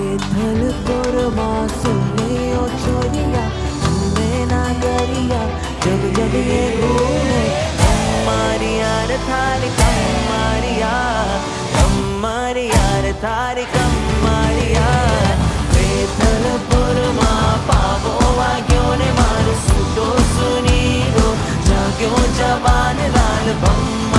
बेथल सुनने ओ छोरिया, घूमे ना गरिया जब जब ये घूमे। कम्मारी यार थारी कम्मारी यार, कम्मारी यार थारी कम्मारी यार। बेथल पावो वाग्यो ने मारू सूटो सुनी गो, जाग्यो जवान लाल बम्मा।